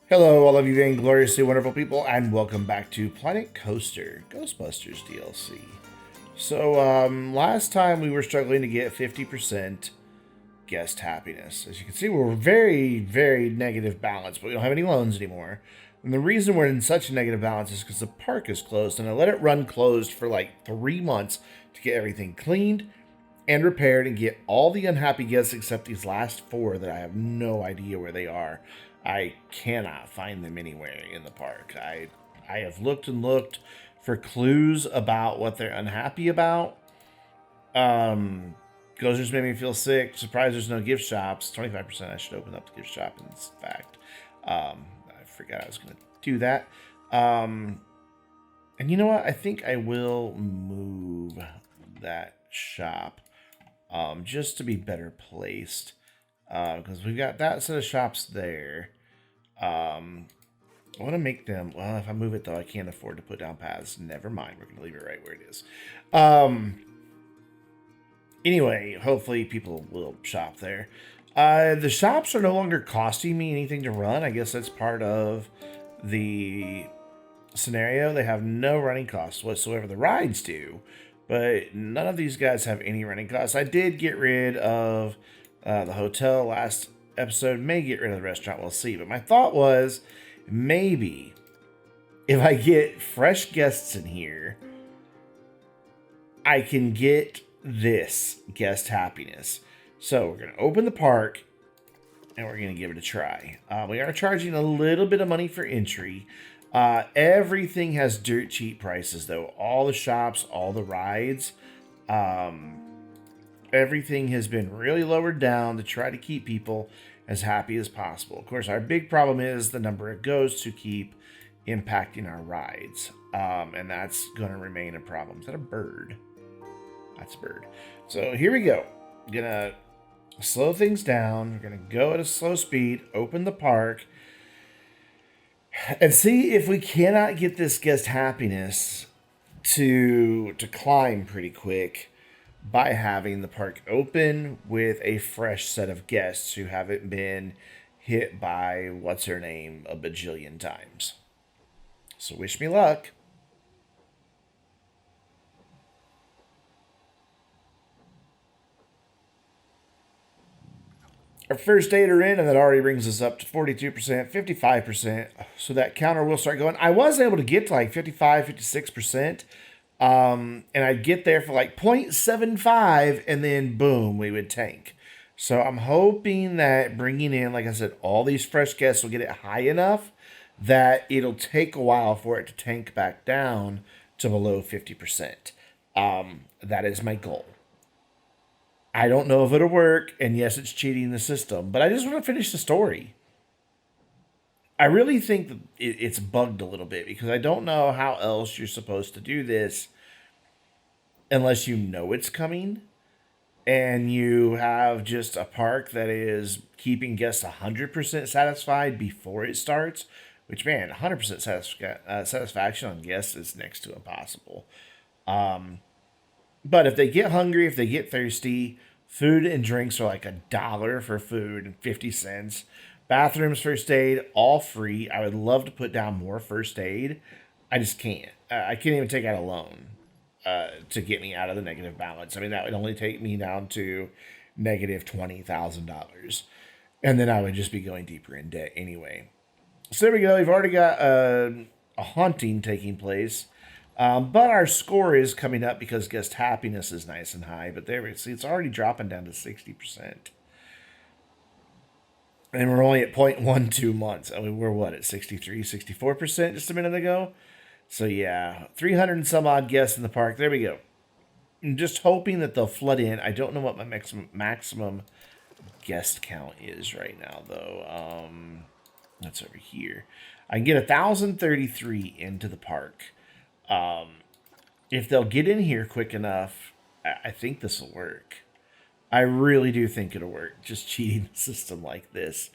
Hello, all of you vaingloriously wonderful people, and welcome back to Planet Coaster Ghostbusters DLC. Last time we were struggling to get 50% guest happiness. As you can see, we're very, very negative balance, but we don't have any loans anymore. And the reason we're in such a negative balance is because the park is closed, and I let it run closed for like 3 months to get everything cleaned and repaired and get all the unhappy guests except these last four that I have no idea where they are. I cannot find them anywhere in the park. I have looked and looked for clues about what they're unhappy about. Goes made me feel sick. Surprised there's no gift shops. 25%. I should open up the gift shop. In fact, I forgot I was going to do that. And you know what? I think I will move that shop just to be better placed because we've got that set of shops there. I want to make them, well, if I move it though, I can't afford to put down paths. Never mind. We're going to leave it right where it is. Anyway, hopefully people will shop there. The shops are no longer costing me anything to run. I guess that's part of the scenario. They have no running costs whatsoever. The rides do, but none of these guys have any running costs. I did get rid of the hotel last episode. May get rid of the restaurant. We'll see. But my thought was maybe if I get fresh guests in here, I can get this guest happiness. So we're going to open the park and we're going to give it a try. We are charging a little bit of money for entry. Everything has dirt cheap prices though. All the shops, all the rides, everything has been really lowered down to try to keep people as happy as possible. Of course, our big problem is the number of ghosts who keep impacting our rides. And that's going to remain a problem. Is that a bird? That's a bird. So here we go. Gonna slow things down. We're gonna go at a slow speed, open the park, and see if we cannot get this guest happiness to climb pretty quick by having the park open with a fresh set of guests who haven't been hit by what's her name a bajillion times. So wish me luck. Our first 8 are in, and that already brings us up to 42%, 55%. So that counter will start going. I was able to get to like 55, 56%. And I'd get there for like 0.75, and then boom, we would tank. So I'm hoping that bringing in, like I said, all these fresh guests will get it high enough that it'll take a while for it to tank back down to below 50%. That is my goal. I don't know if it'll work, and yes, it's cheating the system, but I just want to finish the story. I really think that it's bugged a little bit because I don't know how else you're supposed to do this unless you know it's coming and you have just a park that is keeping guests 100% satisfied before it starts, which, man, 100% satisfaction on guests is next to impossible. But if they get hungry, if they get thirsty, food and drinks are like $1 for food and 50 cents. Bathrooms, first aid, all free. I would love to put down more first aid. I just can't. I can't even take out a loan to get me out of the negative balance. I mean, that would only take me down to negative $20,000. And then I would just be going deeper in debt anyway. So there we go. We've already got a haunting taking place. But our score is coming up because guest happiness is nice and high. But there we see it's already dropping down to 60%. And we're only at 0.12 months. I mean, we're what, at 63, 64% just a minute ago? So yeah, 300 and some odd guests in the park. There we go. I'm just hoping that they'll flood in. I don't know what my maximum guest count is right now, though. That's over here. I can get 1,033 into the park. If they'll get in here quick enough, I think this will work. I really do think it'll work. Just cheating the system like this.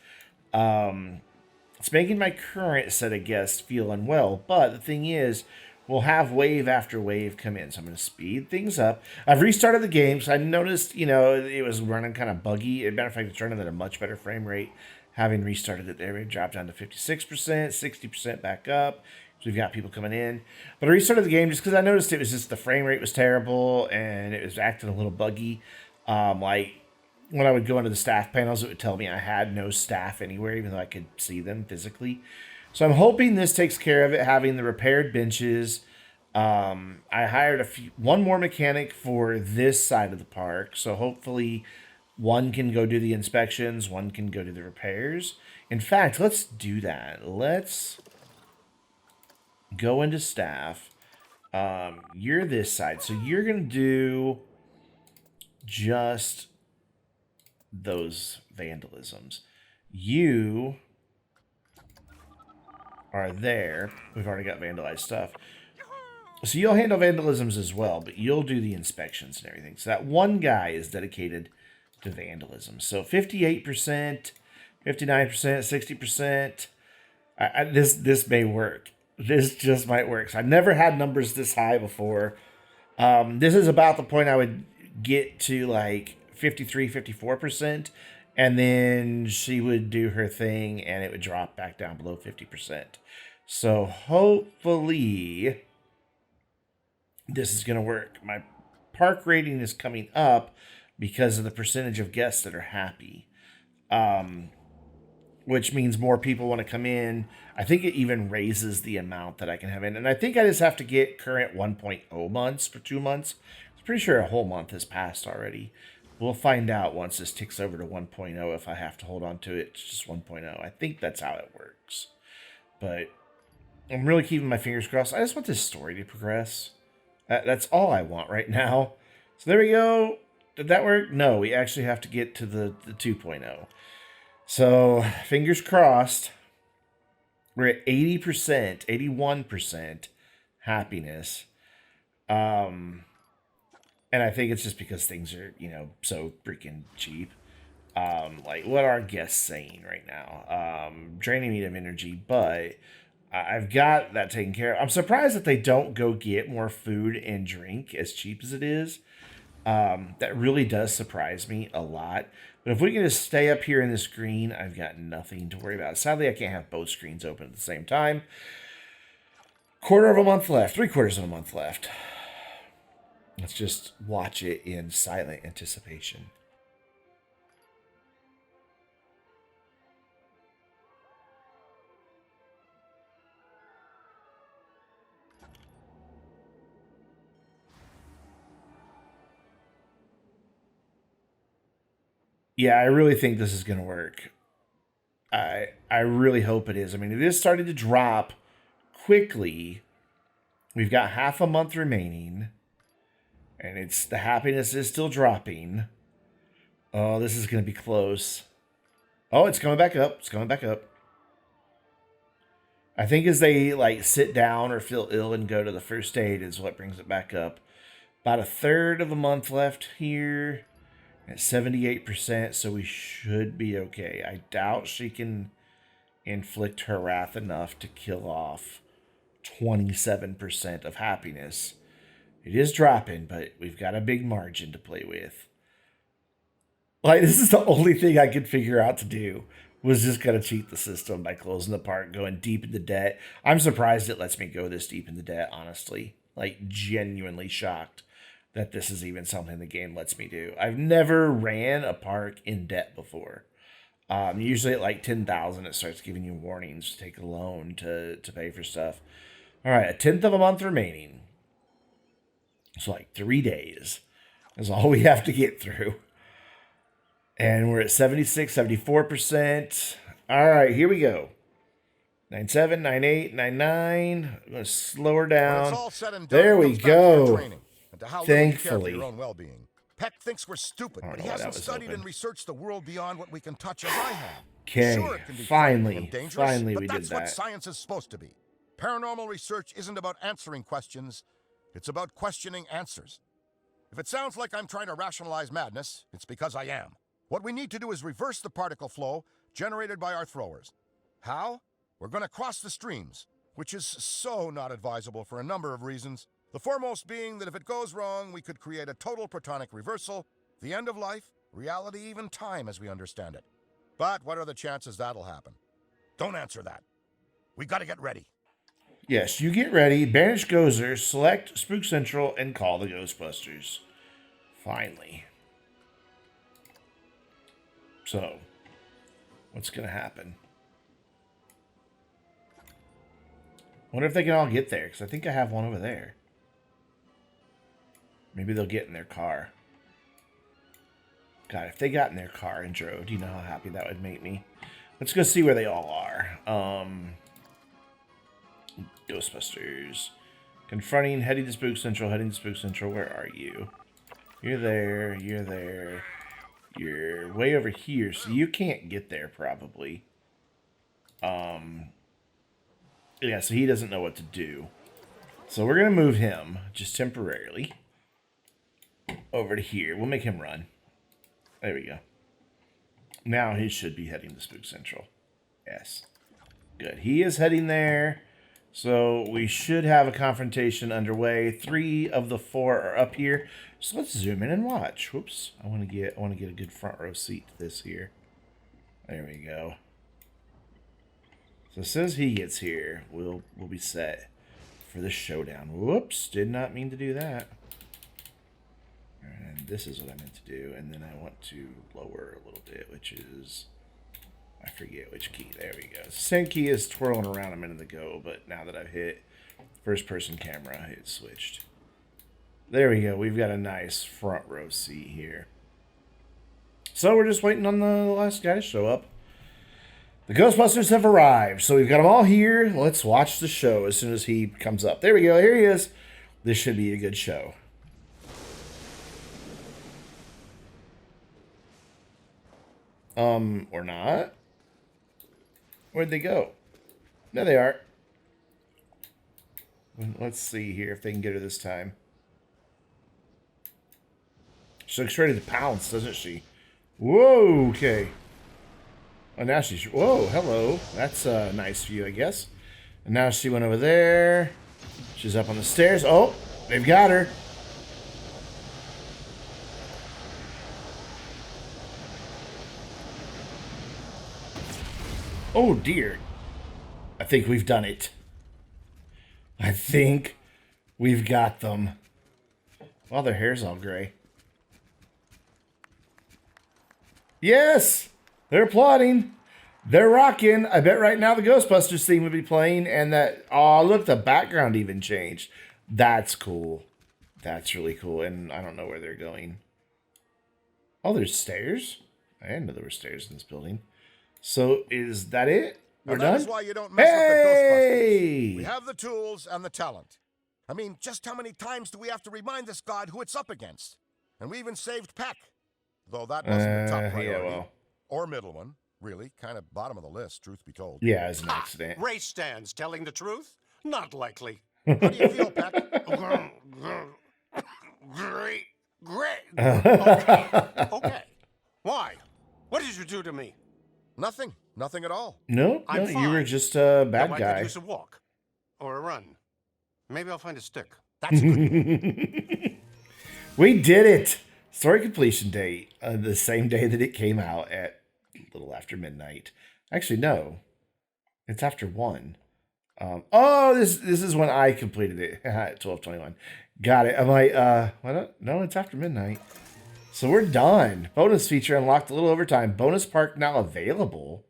It's making my current set of guests feel unwell. But the thing is, we'll have wave after wave come in. So I'm going to speed things up. I've restarted the game, so I noticed, it was running kind of buggy. As a matter of fact, it's running at a much better frame rate. Having restarted it there, it dropped down to 56%, 60% back up. So we've got people coming in. But I restarted the game just because I noticed it was just the frame rate was terrible and it was acting a little buggy. Like when I would go into the staff panels, it would tell me I had no staff anywhere, even though I could see them physically. So I'm hoping this takes care of it, having the repaired benches. I hired one more mechanic for this side of the park. So hopefully one can go do the inspections, one can go do the repairs. In fact, let's do that. Let's go into staff. You're this side. So you're going to do just those vandalisms. You are there. We've already got vandalized stuff. So you'll handle vandalisms as well, but you'll do the inspections and everything. So that one guy is dedicated to vandalism. So 58%, 59%, 60%. This may work. This just might work. So I've never had numbers this high before. This is about the point I would get to like 53, 54%. And then she would do her thing and it would drop back down below 50%. So hopefully this is going to work. My park rating is coming up because of the percentage of guests that are happy. Which means more people want to come in. I think it even raises the amount that I can have in. And I think I just have to get current 1.0 months for 2 months. I'm pretty sure a whole month has passed already. We'll find out once this ticks over to 1.0 if I have to hold on to it to just 1.0. I think that's how it works. But I'm really keeping my fingers crossed. I just want this story to progress. That's all I want right now. So there we go. Did that work? No, we actually have to get to the 2.0. So fingers crossed. We're at 80%, 81% happiness. And I think it's just because things are, so freaking cheap. Like what are guests saying right now? Draining me of energy, but I've got that taken care of. I'm surprised that they don't go get more food and drink as cheap as it is. That really does surprise me a lot. But if we can just stay up here in the screen, I've got nothing to worry about. Sadly, I can't have both screens open at the same time. Quarter of a month left. 3/4 of a month left. Let's just watch it in silent anticipation. Yeah, I really think this is going to work. I really hope it is. I mean, it is starting to drop quickly. We've got half a month remaining. And the happiness is still dropping. Oh, this is going to be close. Oh, it's coming back up. It's coming back up. I think as they sit down or feel ill and go to the first aid is what brings it back up. About a third of a month left here at 78%, so we should be okay. I doubt she can inflict her wrath enough to kill off 27% of happiness. It is dropping, but we've got a big margin to play with. This is the only thing I could figure out to do was just going to cheat the system by closing the park, going deep into debt. I'm surprised it lets me go this deep into debt, honestly. Genuinely shocked that this is even something the game lets me do. I've never ran a park in debt before. Usually at 10,000, it starts giving you warnings to take a loan to pay for stuff. All right, a 10th of a month remaining. So 3 days is all we have to get through. And we're at 76, 74%. All right, here we go. 97, 98, 99. I'm going to slow her down. There we go. Thankfully. Your own well-being. Peck thinks we're stupid, but he hasn't studied and researched the world beyond what we can touch as I have. Okay, Sure, it can be finally but we did that's that. what science is supposed to be. Paranormal research isn't about answering questions. It's about questioning answers. If it sounds like I'm trying to rationalize madness, it's because I am. What we need to do is reverse the particle flow generated by our throwers. How? We're going to cross the streams. which is so not advisable for a number of reasons. The foremost being that if it goes wrong, we could create a total protonic reversal, the end of life, reality, even time as we understand it. But what are the chances that'll happen? Don't answer that. We gotta get ready. Yes, you get ready, banish Gozer, select Spook Central, and call the Ghostbusters. Finally. So, what's going to happen? Wonder if they can all get there, because I think I have one over there. Maybe they'll get in their car. God, if they got in their car and drove, do you know how happy that would make me? Let's go see where they all are. Ghostbusters. Confronting, heading to Spook Central, heading to Spook Central. Where are you? You're there, you're there. You're way over here, so you can't get there probably. Yeah, so he doesn't know what to do. So we're going to move him, just temporarily, over to here. We'll make him run. There we go. Now he should be heading to Spook Central. Yes. Good. He is heading there. So we should have a confrontation underway. 3 of the 4 are up here. So let's zoom in and watch. Whoops. I want to get a good front row seat to this here. There we go. So as soon as he gets here, we'll be set for the showdown. Whoops, did not mean to do that. And this is what I meant to do. And then I want to lower a little bit, which is, I forget which key. There we go. Same key is twirling around a minute ago, but now that I've hit first person camera, it switched. There we go. We've got a nice front row seat here. So we're just waiting on the last guy to show up. The Ghostbusters have arrived, so we've got them all here. Let's watch the show as soon as he comes up. There we go. Here he is. This should be a good show. Or not. Where'd they go? There they are. Let's see here if they can get her this time. She looks ready to pounce, doesn't she? Whoa, okay. Oh, now she's... Whoa, hello. That's a nice view, I guess. And now she went over there. She's up on the stairs. Oh, they've got her. Oh, dear. I think we've done it. I think we've got them. Well, their hair's all gray. Yes! They're applauding. They're rocking. I bet right now the Ghostbusters theme would be playing, and that... Oh, look, the background even changed. That's cool. That's really cool, and I don't know where they're going. Oh, there's stairs? I didn't know there were stairs in this building. So, is that it? We're done? That is why you don't mess with the Ghostbusters. We have the tools and the talent. I mean, just how many times do we have to remind this god who it's up against? And we even saved Peck. Though that wasn't the top priority. Yeah, well. Or middle one. Really, kind of bottom of the list, truth be told. Yeah, it's an accident. Race stands telling the truth? Not likely. How do you feel, Peck? Great. Okay. Why? What did you do to me? Nothing. Nothing at all. No, I'm you fine. were just a bad I guy. could use a walk. Or a run. Maybe I'll find a stick. That's a good. We did it! Story completion date. The same day that it came out at a little after midnight. Actually, no. It's after 1. Oh, this is when I completed it. At 12:21. Got it. I'm like, what? No, it's after midnight. So we're done. Bonus feature unlocked a little overtime. Bonus park now available.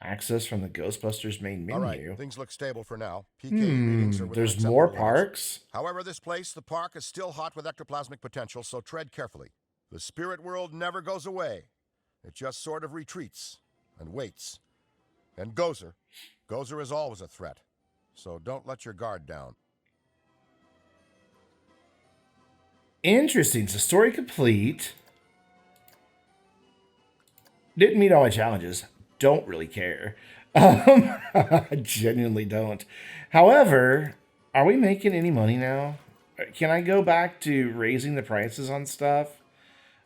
Access from the Ghostbusters main menu. All right, things look stable for now. PK readings are within There's acceptable more limits. parks. However, this place, the park, is still hot with ectoplasmic potential, so tread carefully. The spirit world never goes away. It just sort of retreats and waits. And Gozer is always a threat. So don't let your guard down. Interesting. So story complete. Didn't meet all my challenges. Don't really care. I genuinely don't. However, are we making any money now? Can I go back to raising the prices on stuff?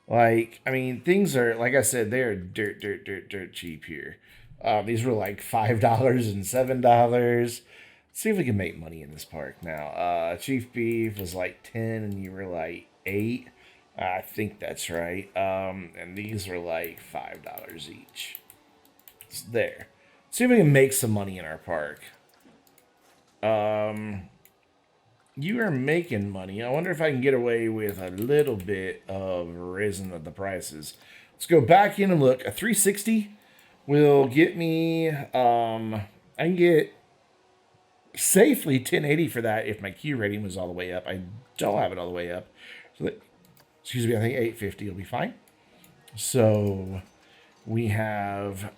Like, I mean, things are, like I said, they're dirt cheap here. These were like $5 and $7. See if we can make money in this park now. Chief Beef was like 10 and you were like 8. I think that's right. And these were like $5 each. It's there. See if we can make some money in our park. You are making money. I wonder if I can get away with a little bit of raising of the prices. Let's go back in and look. A 360 will get me, I can get safely 1080 for that if my Q rating was all the way up. I don't have it all the way up. So that, excuse me, I think 850 will be fine. So we have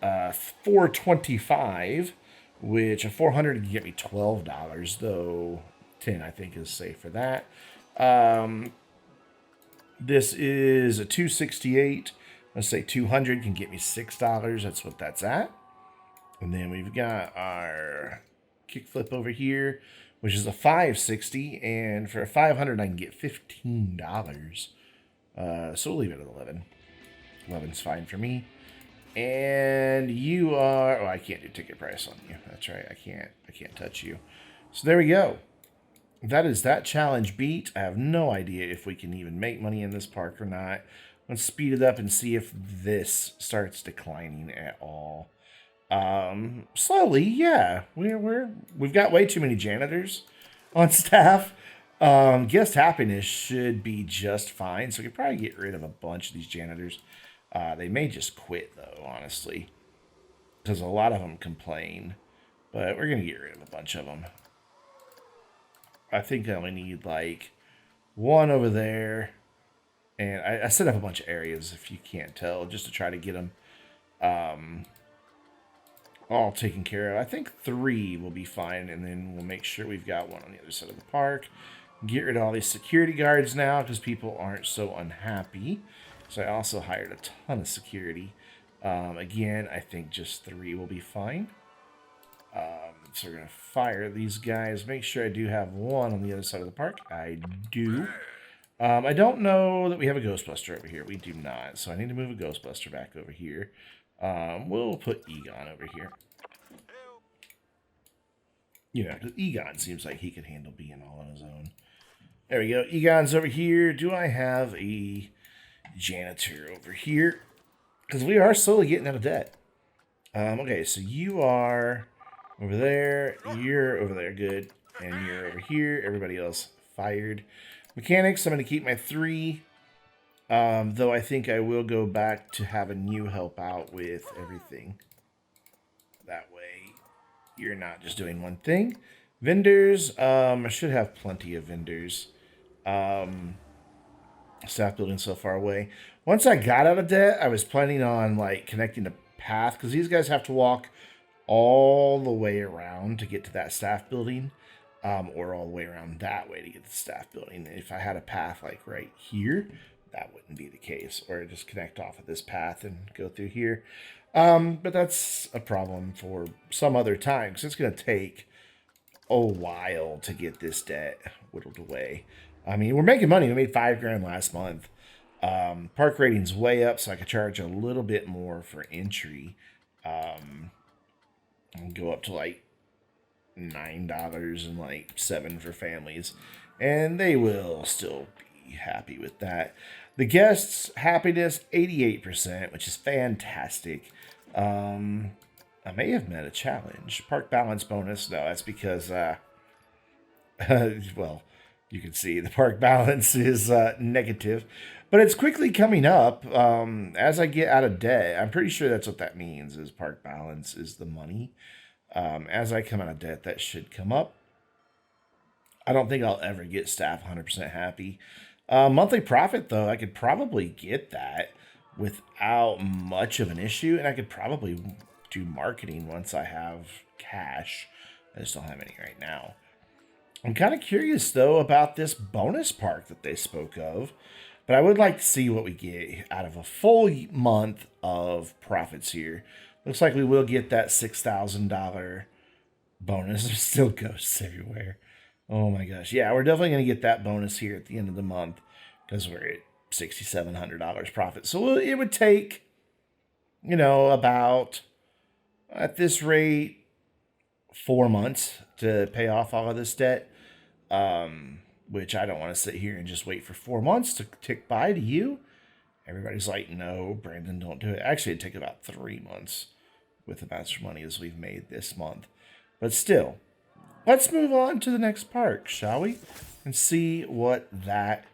425, which a 400 can get me $12, though 10 I think is safe for that. This is a 268. Let's say 200 can get me $6. That's what that's at. And then we've got our kickflip over here, which is a 560. And for a 500, I can get $15. So we'll leave it at 11. 11's fine for me. And you are... Oh, I can't do ticket price on you. That's right. I can't touch you. So there we go. That is that challenge beat. I have no idea if we can even make money in this park or not. Let's speed it up and see if this starts declining at all. Slowly, yeah. We've got way too many janitors on staff. Guest happiness should be just fine, so we could probably get rid of a bunch of these janitors. They may just quit though, honestly, because a lot of them complain. But we're gonna get rid of a bunch of them. I think I only need like one over there. And I set up a bunch of areas, if you can't tell, just to try to get them all taken care of. I think 3 will be fine, and then we'll make sure we've got one on the other side of the park. Get rid of all these security guards now, because people aren't so unhappy. So I also hired a ton of security. Again, I think just 3 will be fine. So we're going to fire these guys. Make sure I do have one on the other side of the park. I do. I don't know that we have a Ghostbuster over here. We do not. So I need to move a Ghostbuster back over here. We'll put Egon over here. You know, because Egon seems like he can handle being all on his own. There we go. Egon's over here. Do I have a janitor over here? Because we are slowly getting out of debt. Okay, so you are over there. You're over there. Good. And you're over here. Everybody else fired. Mechanics, I'm going to keep my 3. Though I think I will go back to having you help out with everything. That way, you're not just doing one thing. Vendors, I should have plenty of vendors. Staff building so far away. Once I got out of debt, I was planning on like connecting the path, because these guys have to walk all the way around to get to that staff building. Or all the way around that way to get to the staff building. If I had a path like right here, that wouldn't be the case. Or just connect off of this path and go through here. But that's a problem for some other time, because it's going to take a while to get this debt whittled away. I mean, we're making money. We made $5,000 last month. Park rating's way up, so I could charge a little bit more for entry. And go up to like $9 and like $7 for families, and they will still be happy with that. The guests' happiness 88%, which is fantastic. I may have met a challenge. Park balance bonus. No, that's because well, you can see the park balance is negative, but it's quickly coming up as I get out of debt. I'm pretty sure that's what that means, is park balance is the money. As I come out of debt, that should come up. I don't think I'll ever get staff 100% happy. Monthly profit, though, I could probably get that without much of an issue, and I could probably do marketing once I have cash. I just don't have any right now. I'm kind of curious, though, about this bonus park that they spoke of, but I would like to see what we get out of a full month of profits here. Looks like we will get that $6,000 bonus. There's still ghosts everywhere. Oh my gosh. Yeah, we're definitely going to get that bonus here at the end of the month, because we're at $6,700 profit. So it would take, about, at this rate, 4 months to pay off all of this debt, which I don't want to sit here and just wait for 4 months to tick by to you. Everybody's like, no, Brandon, don't do it. Actually, it'd take about 3 months with the amount of money as we've made this month. But still, let's move on to the next park, shall we? And see what that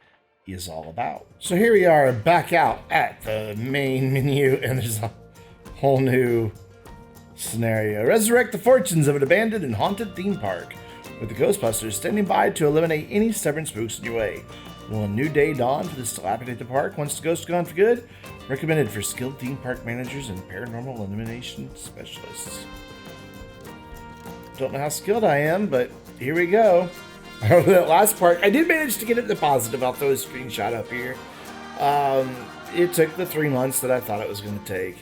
is all about. So here we are back out at the main menu, and there's a whole new scenario. Resurrect the fortunes of an abandoned and haunted theme park, with the Ghostbusters standing by to eliminate any stubborn spooks in your way. Will a new day dawn for this dilapidated park once the ghosts are gone for good? Recommended for skilled theme park managers and paranormal elimination specialists. Don't know how skilled I am, but here we go. That last part, I did manage to get it to positive. I'll throw a screenshot up here. It took the 3 months that I thought it was going to take.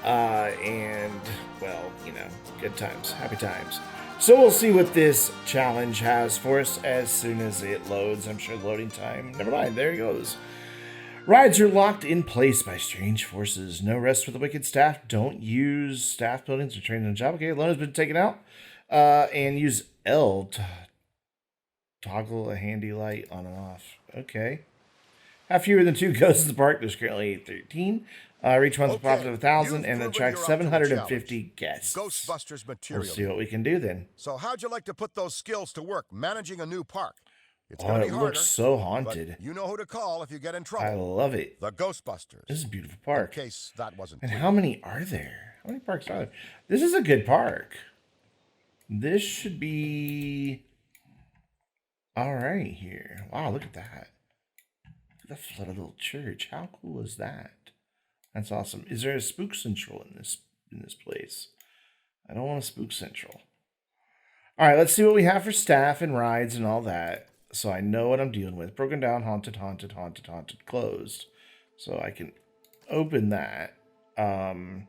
And, well, you know, good times, happy times. So we'll see what this challenge has for us as soon as it loads. I'm sure loading time. Never mind, there it goes. Rides are locked in place by strange forces. No rest for the wicked staff. Don't use staff buildings or train on the job. Okay, loan has been taken out. And use L to toggle a handy light on and off. Okay. Have fewer than 2 ghosts in the park. There's currently 13. Reach monthly profit of 1,000 and attract 750 guests. Ghostbusters material. We'll see what we can do then. So how'd you like to put those skills to work managing a new park? It's Oh, gonna it be looks harder, so haunted. but you know who to call if you get in trouble. I love it. The Ghostbusters. This is a beautiful park. In case that wasn't And clear. how many are there? How many parks are there? This is a good park. This should be all right here. Wow, look at that. Look at the flooded little church. How cool is that? That's awesome. Is there a spook central in this place? I don't want a spook central. All right, let's see what we have for staff and rides and all that. So I know what I'm dealing with. Broken down, haunted, haunted, haunted, haunted, closed. So I can open that. And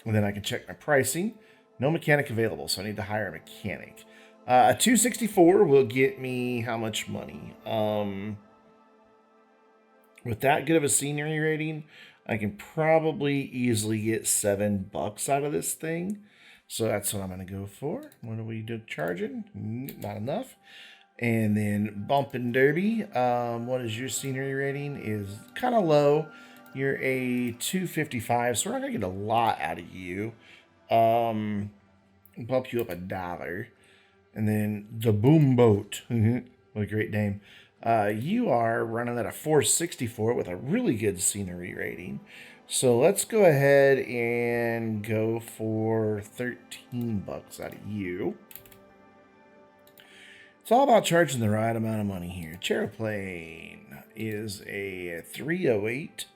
then I can check my pricing. No mechanic available, so I need to hire a mechanic. A 264 will get me how much money? With that good of a scenery rating, I can probably easily get $7 out of this thing. So that's what I'm going to go for. What are we charging? Not enough. And then Bump and Derby. What is your scenery rating? Is kind of low. You're a 255, so we're not going to get a lot out of you. Bump you up $1. And then the Boom Boat. What a great name. You are running at a 464 with a really good scenery rating. So let's go ahead and go for $13 out of you. It's all about charging the right amount of money here. Chairplane is a 308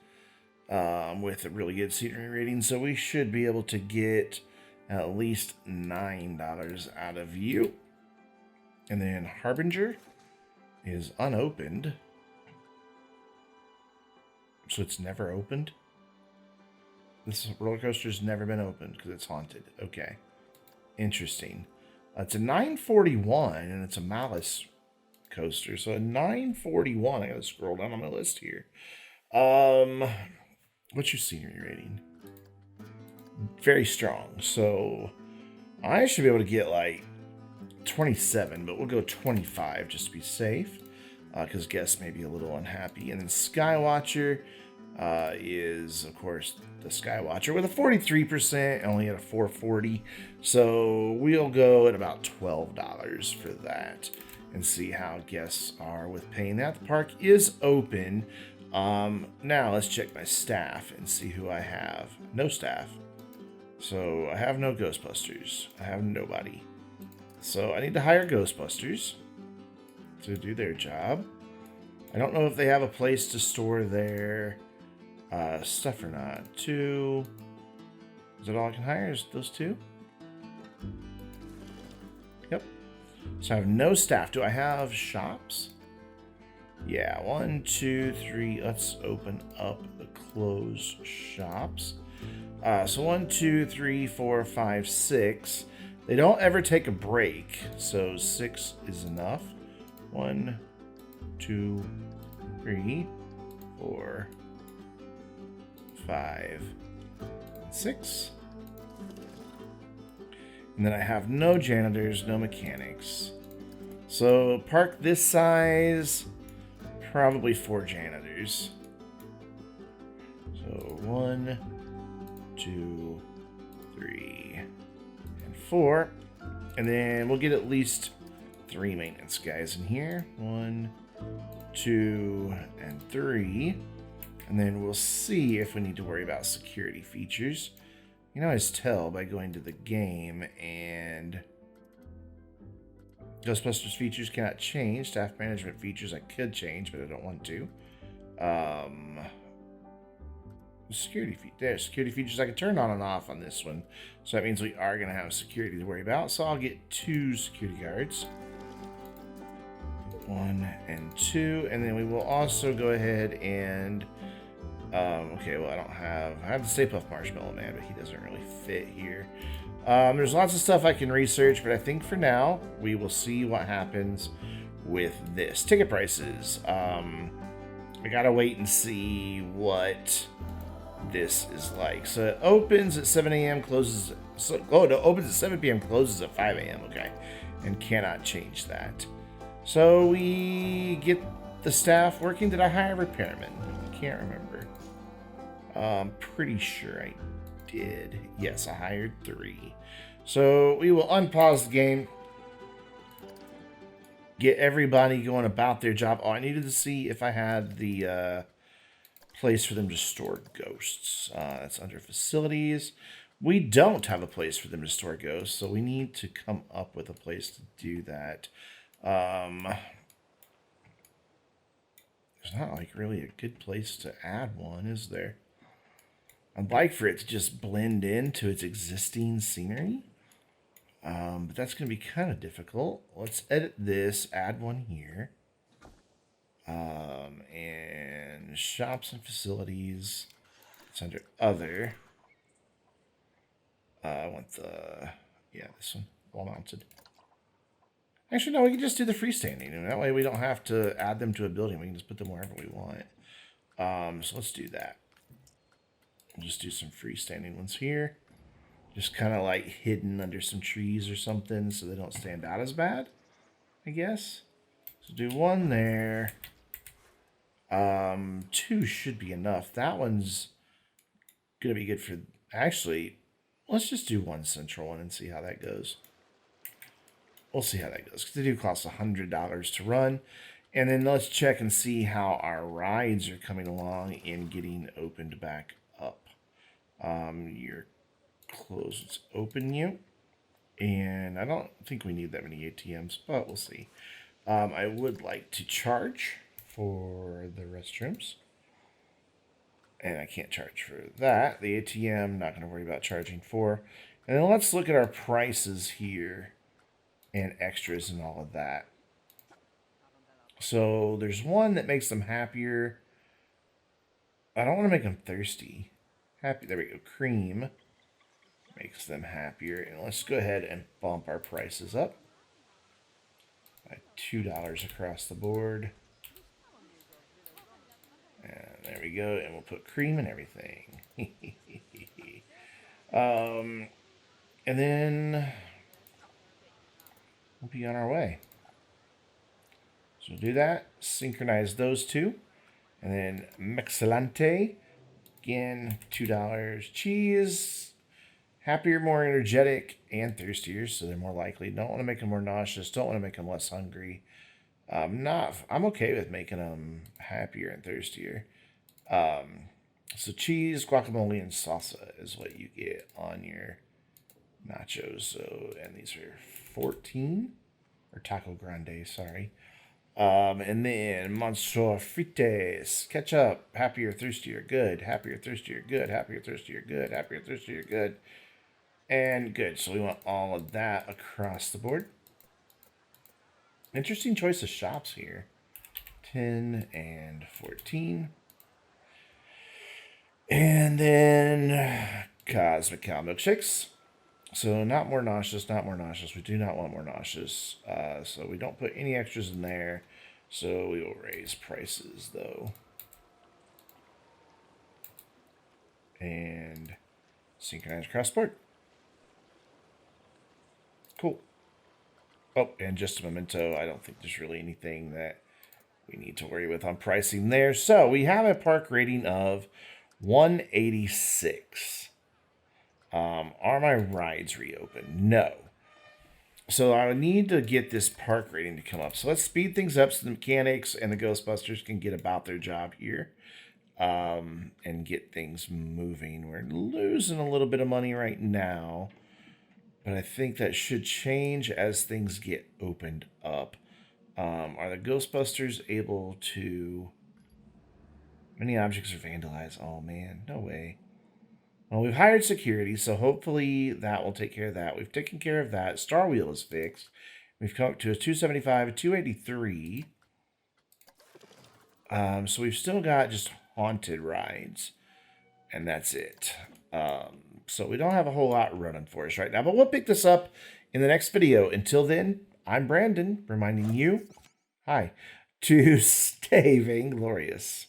with a really good scenery rating. So we should be able to get at least $9 out of you. And then Harbinger is unopened. So it's never opened. This roller coaster's never been opened because it's haunted. Okay. Interesting. It's a 941 and it's a Malice coaster. So a 941. I gotta scroll down on my list here. What's your scenery rating? Very strong. So I should be able to get like 27, but we'll go 25 just to be safe. Because guests may be a little unhappy. And then Skywatcher is, of course, the Skywatcher with a 43%, only at a 440. So we'll go at about $12 for that and see how guests are with paying that. The park is open. Now let's check my staff and see who I have. No staff. So I have no Ghostbusters. I have nobody. So I need to hire Ghostbusters to do their job. I don't know if they have a place to store their stuff or not. 2. Is that all I can hire? Is those 2? Yep. So I have no staff. Do I have shops? Yeah, 1, 2, 3. Let's open up the closed shops. So 1, 2, 3, 4, 5, 6. They don't ever take a break, so 6 is enough. 1, 2, 3, 4, 5, 6. And then I have no janitors, no mechanics. So park this size, probably 4 janitors. So 1, 2, 3, and 4. And then we'll get at least 3 maintenance guys in here. 1, 2, and 3. And then we'll see if we need to worry about security features. You can always tell by going to the game and Ghostbusters features cannot change. Staff management features I could change, but I don't want to. Security features I can turn on and off on this one. So that means we are going to have security to worry about. So I'll get 2 security guards. 1 and 2. And then we will also go ahead and... okay, well, I have the Stay Puft Marshmallow Man, but he doesn't really fit here. There's lots of stuff I can research, but I think for now, we will see what happens with this. Ticket prices. I gotta wait and see what this is like. So it opens at 7 a.m., closes... it opens at 7 p.m., closes at 5 a.m., okay. And cannot change that. So we get the staff working. Did I hire a repairman? I can't remember. Pretty sure I did. Yes, I hired 3. So we will unpause the game. Get everybody going about their job. Oh, I needed to see if I had the place for them to store ghosts. That's under facilities. We don't have a place for them to store ghosts, so we need to come up with a place to do that. There's not like really a good place to add one, is there? I'd like for it to just blend into its existing scenery. But that's going to be kind of difficult. Let's edit this, add one here. And shops and facilities. It's under other. I want this one, wall mounted. Actually, no, we can just do the freestanding. And that way we don't have to add them to a building. We can just put them wherever we want. So let's do that. We'll just do some freestanding ones here. Just kind of like hidden under some trees or something so they don't stand out as bad, I guess. So do 1 there. 2 should be enough. That one's going to be good for... Actually, let's just do 1 central one and see how that goes. We'll see how that goes, because they do cost $100 to run. And then let's check and see how our rides are coming along in getting opened back up. You're closed. Let's open you. And I don't think we need that many ATMs, but we'll see. I would like to charge for the restrooms. And I can't charge for that. The ATM, not going to worry about charging for. And then let's look at our prices here. And extras and all of that. So there's one that makes them happier. I don't want to make them thirsty. Happy. There we go. Cream makes them happier. And let's go ahead and bump our prices up by $2 across the board. And there we go. And we'll put cream and everything. And then we'll be on our way. So we'll do that. Synchronize those two. And then Mexilante. Again, $2. Cheese. Happier, more energetic, and thirstier. So they're more likely. Don't want to make them more nauseous. Don't want to make them less hungry. I'm okay with making them happier and thirstier. So cheese, guacamole, and salsa is what you get on your nachos. So, and these are 14 or taco grande, sorry. And then monster frites, ketchup, happier, thirstier, good, happier, thirstier, good, happier, thirstier, good, happier, thirstier, good, and good. So we want all of that across the board. Interesting choice of shops here. 10 and 14. And then Cosmic Cow Milkshakes. So not more nauseous, not more nauseous. We do not want more nauseous. So we don't put any extras in there. So we will raise prices though. And synchronize across board. Cool. Oh, and just a memento. I don't think there's really anything that we need to worry with on pricing there. So we have a park rating of 186. Are my rides reopened? No. So I need to get this park rating to come up. So let's speed things up so the mechanics and the Ghostbusters can get about their job here. And get things moving. We're losing a little bit of money right now, but I think that should change as things get opened up. Are the Ghostbusters able to... Many objects are vandalized. Oh, man. No way. Well, we've hired security, so hopefully that will take care of that. We've taken care of that. Star Wheel is fixed. We've come up to a 275, a 283. So we've still got just haunted rides, and that's it. So we don't have a whole lot running for us right now, but we'll pick this up in the next video. Until then, I'm Brandon, reminding you, hi, to stay vainglorious.